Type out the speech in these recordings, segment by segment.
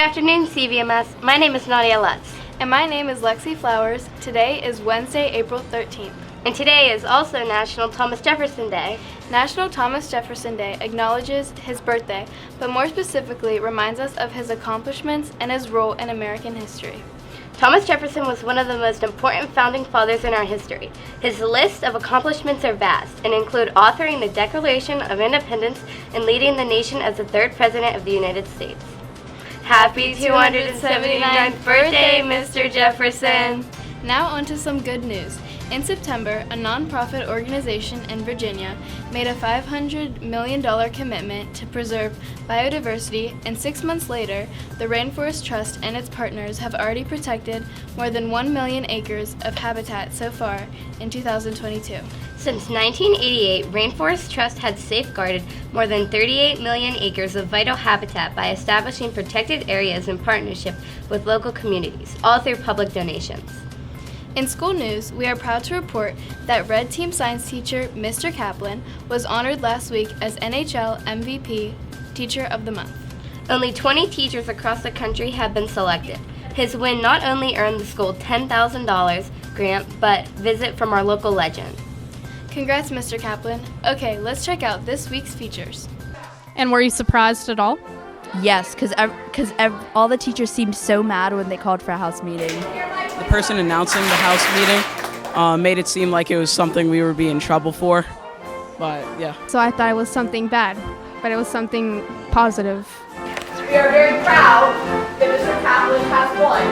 afternoon, CVMS. My name is Nadia Lutz. And my name is Lexi Flowers. Today is Wednesday, April 13th. And today is also National Thomas Jefferson Day. National Thomas Jefferson Day acknowledges his birthday, but more specifically reminds us of his accomplishments and his role in American history. Thomas Jefferson was one of the most important founding fathers in our history. His list of accomplishments are vast and include authoring the Declaration of Independence and leading the nation as the third President of the United States. Happy 279th birthday, Mr. Jefferson! Now on to some good news. In September, a nonprofit organization in Virginia made a $500 million commitment to preserve biodiversity, and 6 months later, the Rainforest Trust and its partners have already protected more than 1 million acres of habitat so far in 2022. Since 1988, Rainforest Trust had safeguarded more than 38 million acres of vital habitat by establishing protected areas in partnership with local communities, all through public donations. In school news, we are proud to report that Red Team Science teacher Mr. Kaplan was honored last week as NHL MVP Teacher of the Month. Only 20 teachers across the country have been selected. His win not only earned the school $10,000 grant, but visit from our local legend. Congrats, Mr. Kaplan. Okay, let's check out this week's features. And were you surprised at all? Yes, because all the teachers seemed so mad when they called for a house meeting. The person announcing the house meeting made it seem like it was something we were being in trouble for, but yeah. So I thought it was something bad, but it was something positive. We are very proud that Mr. Kaplan has won.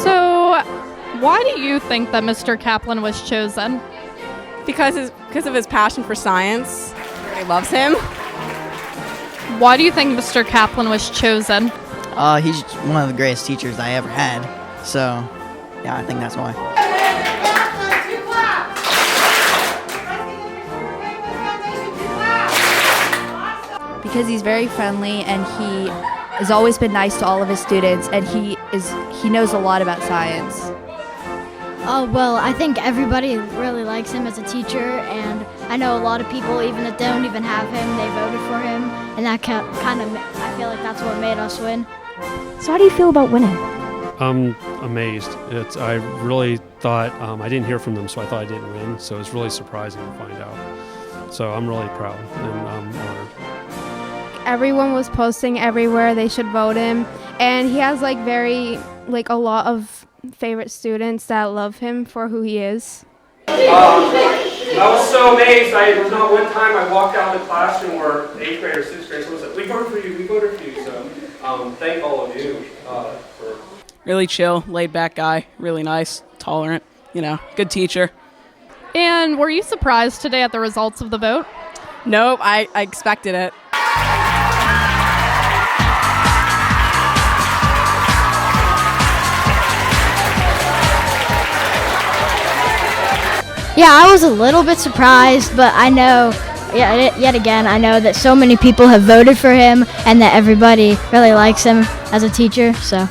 So why do you think that Mr. Kaplan was chosen? Because of his passion for science. Everybody loves him. Why do you think Mr. Kaplan was chosen? He's one of the greatest teachers I ever had. So, yeah, I think that's why. Because he's very friendly and he has always been nice to all of his students, and he knows a lot about science. Oh, well, I think everybody really likes him as a teacher, and I know a lot of people, even if they don't even have him, they voted for him, and that kind of, I feel like that's what made us win. So how do you feel about winning? I'm amazed. I really thought, I didn't hear from them, so I thought I didn't win, so it's really surprising to find out. So I'm really proud and I'm honored. Everyone was posting everywhere they should vote him, and he has a lot of favorite students that love him for who he is. I was so amazed. There was not one time I walked out of the classroom where 8th grade or 6th grade someone said, "We voted for you, we voted for you." So thank all of you for... Really chill, laid back guy, really nice, tolerant, good teacher. And were you surprised today at the results of the vote? Nope, I expected it. Yeah, I was a little bit surprised, but I know, yet again, I know that so many people have voted for him and that everybody really likes him as a teacher, so.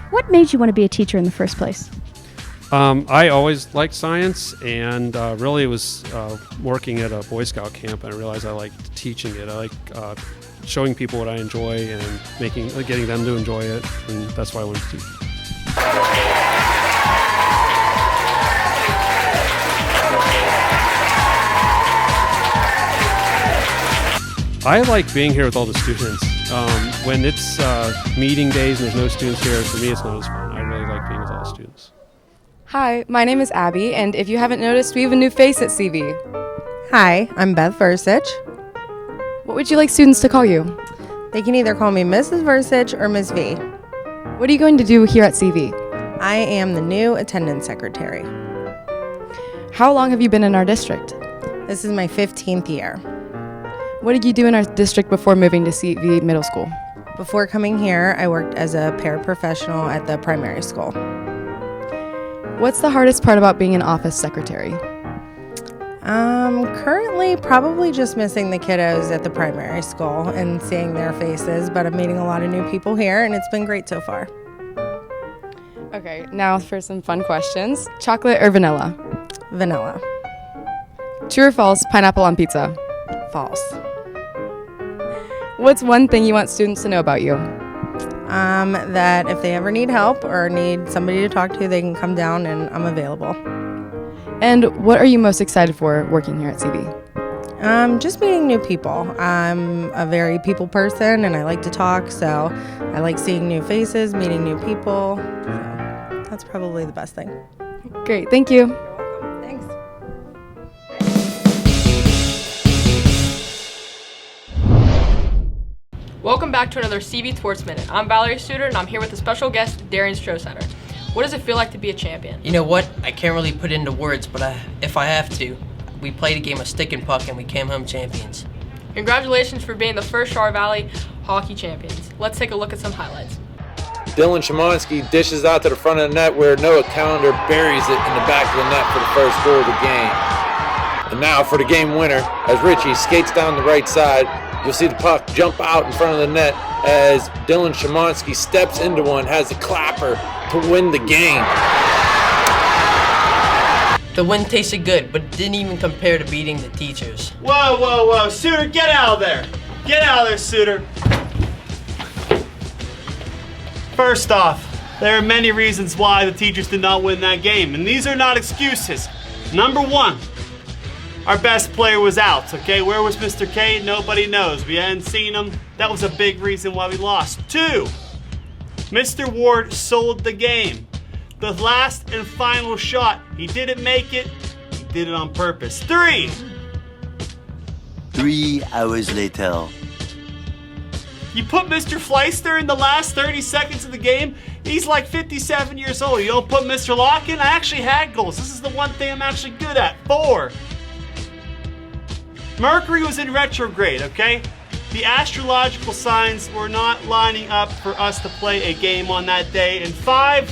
What made you want to be a teacher in the first place? I always liked science, and really it was working at a Boy Scout camp, and I realized I liked teaching it. I like showing people what I enjoy and getting them to enjoy it, and that's why I wanted to teach. I like being here with all the students. When it's meeting days and there's no students here, for me it's not as fun. I really like being with all the students. Hi, my name is Abby, and if you haven't noticed, we have a new face at CV. Hi, I'm Beth Versich. What would you like students to call you? They can either call me Mrs. Versich or Ms. V. What are you going to do here at CV? I am the new attendance secretary. How long have you been in our district? This is my 15th year. What did you do in our district before moving to CV Middle School? Before coming here, I worked as a paraprofessional at the primary school. What's the hardest part about being an office secretary? Currently, probably just missing the kiddos at the primary school and seeing their faces, but I'm meeting a lot of new people here, and it's been great so far. Okay, now for some fun questions. Chocolate or vanilla? Vanilla. True or false, pineapple on pizza? False. What's one thing you want students to know about you? That if they ever need help or need somebody to talk to, they can come down and I'm available. And what are you most excited for working here at CV? Just meeting new people. I'm a very people person and I like to talk, so I like seeing new faces, meeting new people. So that's probably the best thing. Great, thank you. Thanks. Welcome back to another CV Sports Minute. I'm Valerie Suter and I'm here with a special guest, Darian Stroh-Center. What does it feel like to be a champion? You know what? I can't really put it into words, but if I have to, we played a game of stick and puck and we came home champions. Congratulations for being the first Char Valley hockey champions. Let's take a look at some highlights. Dylan Shimonsky dishes out to the front of the net where Noah Callender buries it in the back of the net for the first goal of the game. And now for the game winner, as Richie skates down the right side, you'll see the puck jump out in front of the net as Dylan Shimonsky steps into one, has a clapper to win the game. The win tasted good, but didn't even compare to beating the teachers. Whoa, whoa, whoa. Suter, get out of there. Get out of there, Suter. First off, there are many reasons why the teachers did not win that game, and these are not excuses. Number one, our best player was out, okay? Where was Mr. K? Nobody knows. We hadn't seen him. That was a big reason why we lost. Two, Mr. Ward sold the game. The last and final shot, he didn't make it. He did it on purpose. 3 hours later. You put Mr. Fleister in the last 30 seconds of the game. He's like 57 years old. You don't put Mr. Lock in? I actually had goals. This is the one thing I'm actually good at. 4. Mercury was in retrograde, okay? The astrological signs were not lining up for us to play a game on that day. And 5,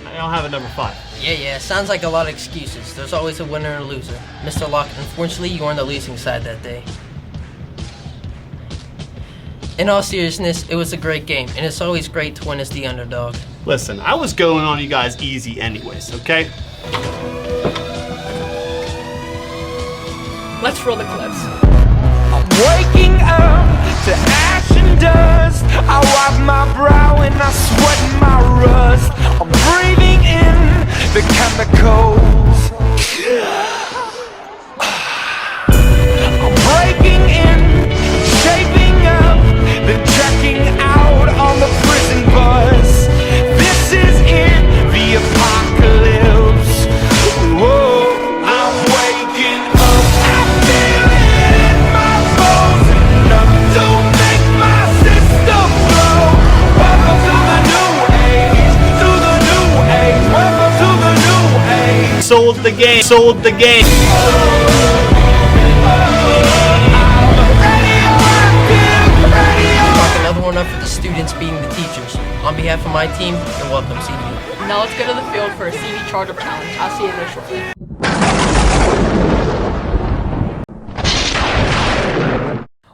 I don't have a number 5. Yeah, sounds like a lot of excuses. There's always a winner and a loser. Mr. Locke, unfortunately, you were on the losing side that day. In all seriousness, it was a great game, and it's always great to win as the underdog. Listen, I was going on you guys easy anyways, okay? Let's roll the clips. I'm waking up to ash and dust. I wipe my brow and I sweat my rust. I'm breathing in the chemicals. I'm breaking in, shaping up, then checking out on the prison bus. This is in the apocalypse. Whoa, I'm waking up. I feel it in my bones, enough to make my system blow. Welcome to the new age, to the new age. Welcome to the new age. Sold the game, sold the game. Another one up for the students beating the teachers. On behalf of my team, you're welcome, CV. Now let's go to the field for a CV Charge-Up Challenge. I'll see you there shortly.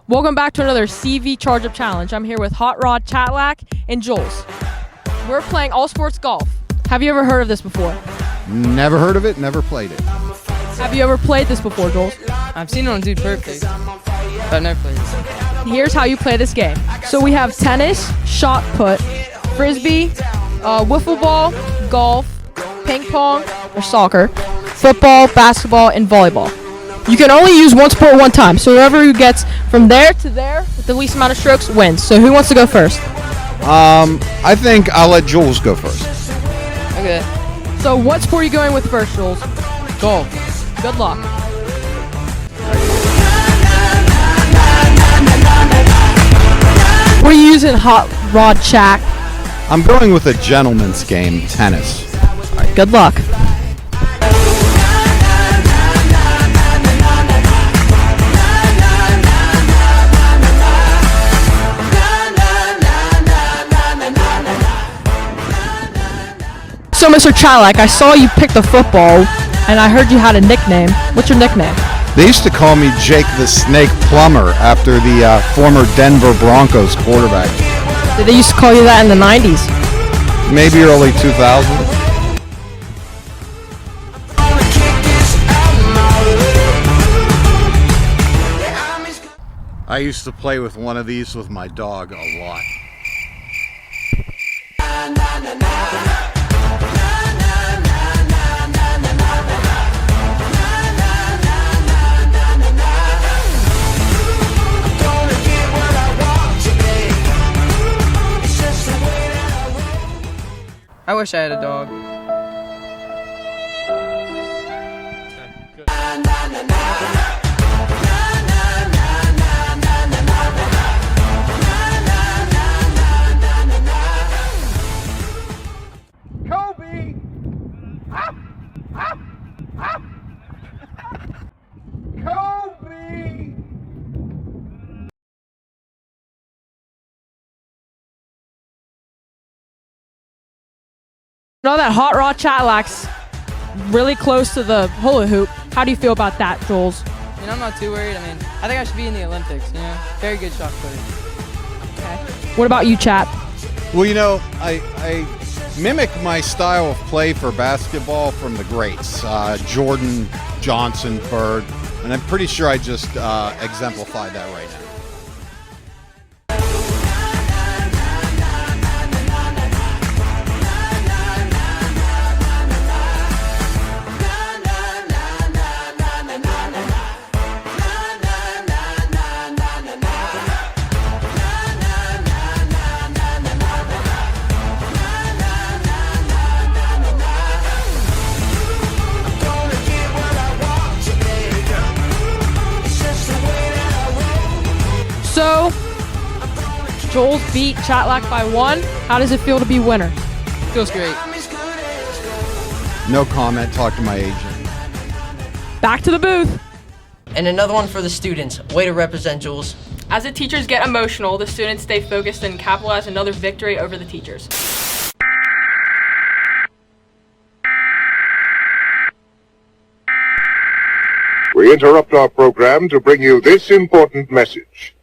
Welcome back to another CV Charge-Up Challenge. I'm here with Hot Rod, Chatlack, and Jules. We're playing all sports golf. Have you ever heard of this before? Never heard of it, never played it. Have you ever played this before, Jules? I've seen it on Dude Perfect, but I've never played this. Here's how you play this game. So we have tennis, shot put, frisbee, wiffle ball, golf, ping pong, or soccer, football, basketball, and volleyball. You can only use one sport one time, so whoever who gets from there to there with the least amount of strokes wins. So who wants to go first? I think I'll let Jules go first. Okay. So what sport are you going with first, Jules? Golf. Good luck. We're using Hot Rod Shack. I'm going with a gentleman's game, tennis. All right, good luck. So, Mr. Chalak, I saw you pick the football, and I heard you had a nickname. What's your nickname? They used to call me Jake the Snake Plumber after the former Denver Broncos quarterback. They used to call you that in the 90s. Maybe early 2000s. I used to play with one of these with my dog a lot. I wish I had a dog. Kobe! Kobe! Know that hot rod Chatlack's really close to the hula hoop. How do you feel about that, Jules? I mean, I'm not too worried. I mean, I think I should be in the Olympics, you know? Very good shot putter. What about you, Chat? Well, you know, I mimic my style of play for basketball from the greats, Jordan, Johnson, Bird, and I'm pretty sure I just exemplified that right now. So, Joel's beat Chatlack by 1. How does it feel to be winner? Feels great. No comment, talk to my agent. Back to the booth. And another one for the students. Way to represent, Jules. As the teachers get emotional, the students stay focused and capitalize another victory over the teachers. We interrupt our program to bring you this important message.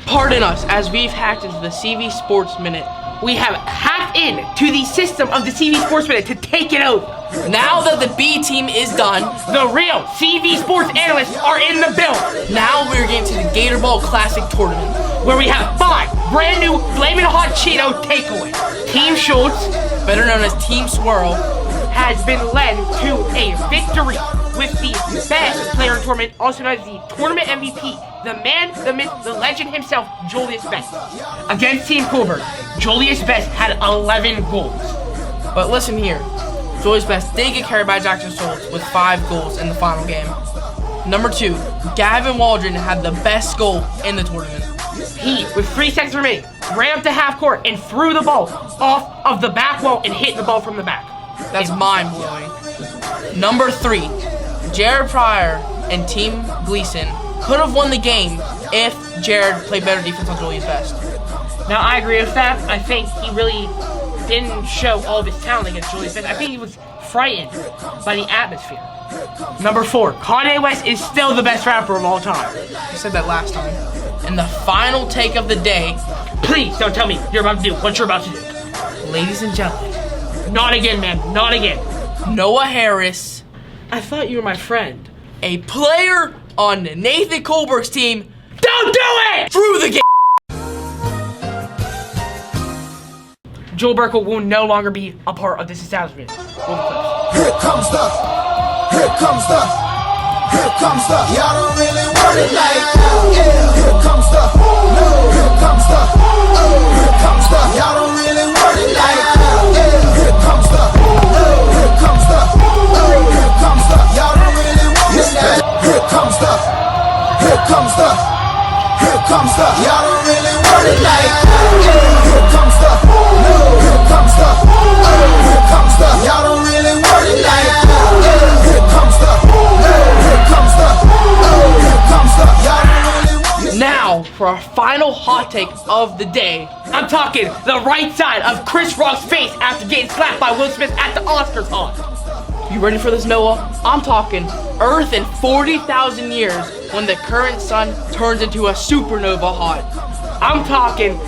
Pardon us, as we've hacked into the CV Sports Minute. We have hacked in to the system of the CV Sports Minute to take it over. Now that the B team is done, the real CV Sports analysts are in the building. Now we're getting to the Gator Ball Classic Tournament, where we have 5 brand new Flamin' Hot Cheeto takeaways. Team Schultz, better known as Team Swirl, has been led to a victory with the best player in the tournament, also known as the tournament MVP, the man, the myth, the legend himself, Julius Best. Against Team Coolberg, Julius Best had 11 goals. But listen here, Julius Best did get carried by Jackson Schultz with 5 goals in the final game. Number 2, Gavin Waldron had the best goal in the tournament. He, with 3 seconds remaining, ran up to half court and threw the ball off of the back wall and hit the ball from the back. That's mind-blowing. Number 3, Jared Pryor and Team Gleason could have won the game if Jared played better defense on Julius Best. Now, I agree with that. I think he really didn't show all of his talent against Julius Best. I think he was frightened by the atmosphere. Number 4, Kanye West is still the best rapper of all time. I said that last time. And the final take of the day. Please don't tell me you're about to do what you're about to do. Ladies and gentlemen. Not again, man. Not again. Noah Harris. I thought you were my friend. A player on Nathan Kohlberg's team. Don't do it! Through the game. Joel Burkle will no longer be a part of this establishment. Here comes the, y'all don't really want it like that. Here comes the, y'all don't really want it like that. Here comes the, y'all don't really want it like that. Here comes the, y'all don't really want it like that. Here comes the, y'all don't really want it like that. Here comes the, y'all don't really want it. Now, for our final hot take of the day, I'm talking the right side of Chris Rock's face after getting slapped by Will Smith at the Oscars haunt. You ready for this, Noah? I'm talking Earth in 40,000 years when the current sun turns into a supernova hot. I'm talking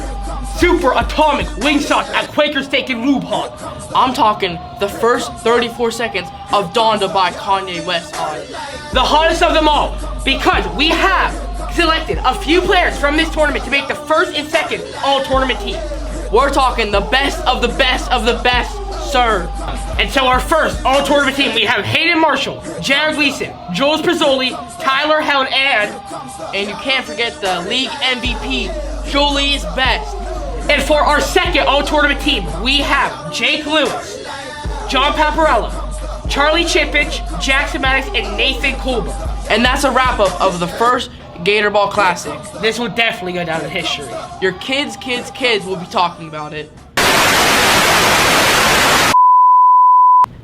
super atomic wing shots at Quaker Steak and Lube hot. I'm talking the first 34 seconds of Donda by Kanye West hot. The hottest of them all, because we have selected a few players from this tournament to make the first and second all-tournament team. We're talking the best of the best of the best, sir. And so our first all-tournament team, we have Hayden Marshall, Jared Gleason, Jules Pizzoli, Tyler Held, and you can't forget the league MVP, Julius Best. And for our second all-tournament team, we have Jake Lewis, John Paparella, Charlie Chippich, Jackson Maddox, and Nathan Colbert. And that's a wrap-up of the first Gator Ball Classic. This will definitely go down in history. Your kids will be talking about it.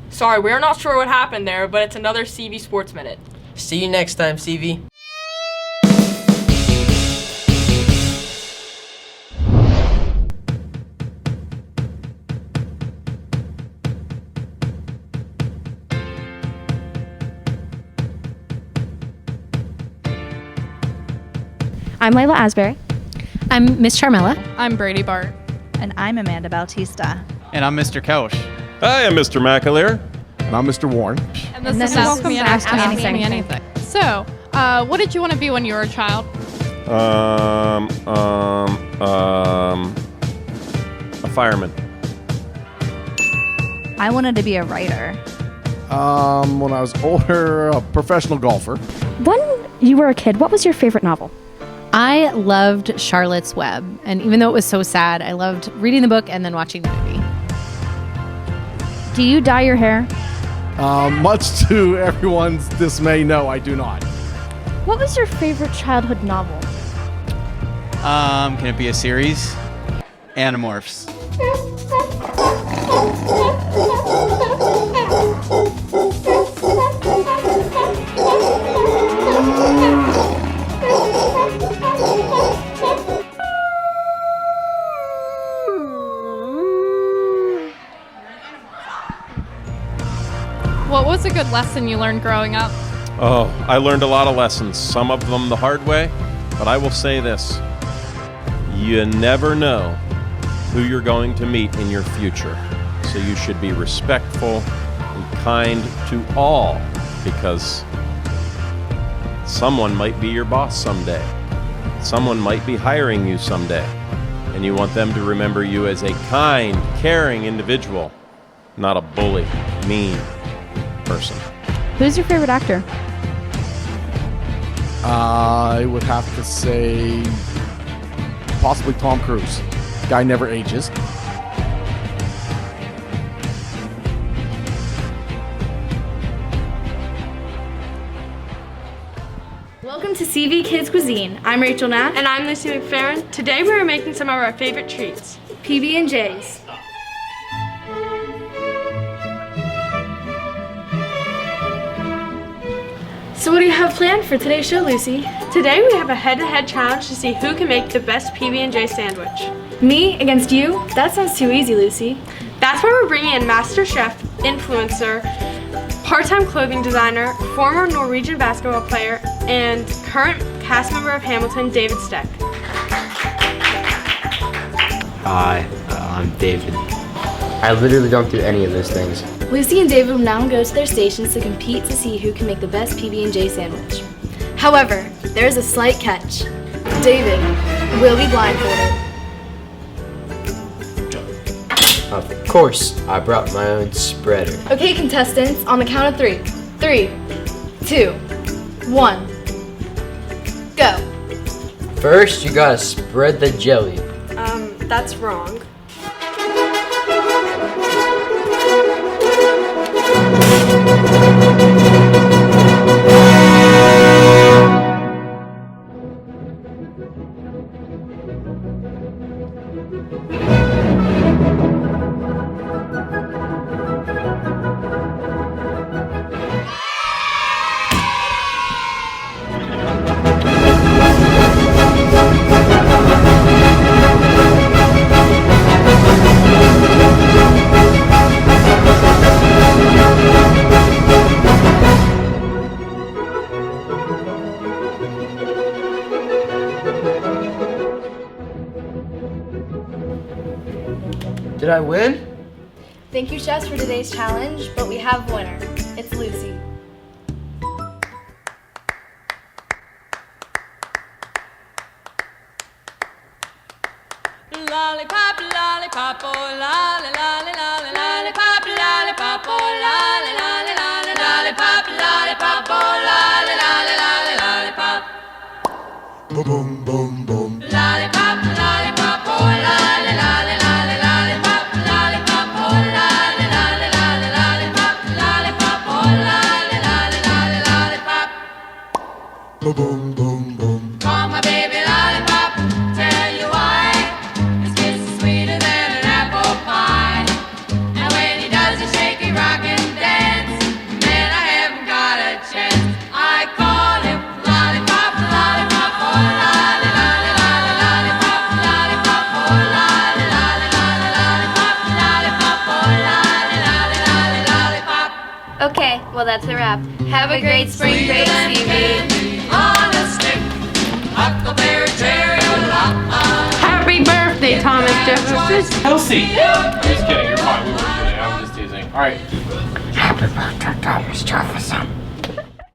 Sorry, we're not sure what happened there, but it's another CV Sports Minute. See you next time, CV. I'm Layla Asbury. I'm Miss Charmella. I'm Brady Bart. And I'm Amanda Bautista. And I'm Mr. Koch. Hi, I'm Mr. McAleer. And I'm Mr. Warren. And this is Ask Me Anything. So, what did you want to be when you were a child? A fireman. I wanted to be a writer. When I was older, a professional golfer. When you were a kid, what was your favorite novel? I loved Charlotte's Web, and even though it was so sad, I loved reading the book and then watching the movie. Do you dye your hair? Much to everyone's dismay, no, I do not. What was your favorite childhood novel? Can it be a series? Animorphs. What was a good lesson you learned growing up? Oh, I learned a lot of lessons, some of them the hard way, but I will say this. You never know who you're going to meet in your future, so you should be respectful and kind to all, because someone might be your boss someday. Someone might be hiring you someday, and you want them to remember you as a kind, caring individual, not a bully, mean person. Who's your favorite actor? I would have to say possibly Tom Cruise. Guy never ages. Welcome to CV Kids Cuisine. I'm Rachel Nash. And I'm Lucy McFerrin. Today we're making some of our favorite treats. PB&Js. So what do you have planned for today's show, Lucy? Today we have a head-to-head challenge to see who can make the best PB&J sandwich. Me against you? That sounds too easy, Lucy. That's why we're bringing in Master Chef, influencer, part-time clothing designer, former Norwegian basketball player, and current cast member of Hamilton, David Steck. Hi, I'm David. I literally don't do any of those things. Lucy and David will now go to their stations to compete to see who can make the best PB&J sandwich. However, there is a slight catch. David will be blindfolded. Of course, I brought my own spreader. Okay, contestants, on the count of 3. 3, 2, 1, go. First, you gotta spread the jelly. That's wrong. Did I win? Thank you, chefs, for today's challenge, but we have a winner. It's Lucy. Lollipop, lollipop, oh lolly, lolly, lolly, lollipop, lollipop, oh lolly, lolly, lolly, lollipop, lollipop, oh lolly, lolly, lolly, lollipop. Boom, boom, boom. Lollipop, lollipop, oh lolly, lolly, lolly, lollipop, lollipop, oh lolly, lolly, lolly, lollipop, lollipop, oh lolly, lolly, lolly, lollipop. Boom, boom, boom. Call my baby lollipop, tell you why. Sweeter than an apple pie. And when he does a shaky rock and dance, man, I haven't got a chance. I call him lollipop, lollipop, oh lolly, lolly, lolly, lollipop, lollipop, oh lolly, lolly, lolly, lollipop, lollipop, oh lolly, lolly, lolly, lollipop. Okay, well, that's a wrap. Have a great spring break, Stevie. On a stick, huckleberry cherry, Happy birthday, Thomas Jefferson. Kelsey! I'm just kidding, you're fine. We weren't kidding. I'm just teasing. Alright. Happy birthday, Thomas Jefferson.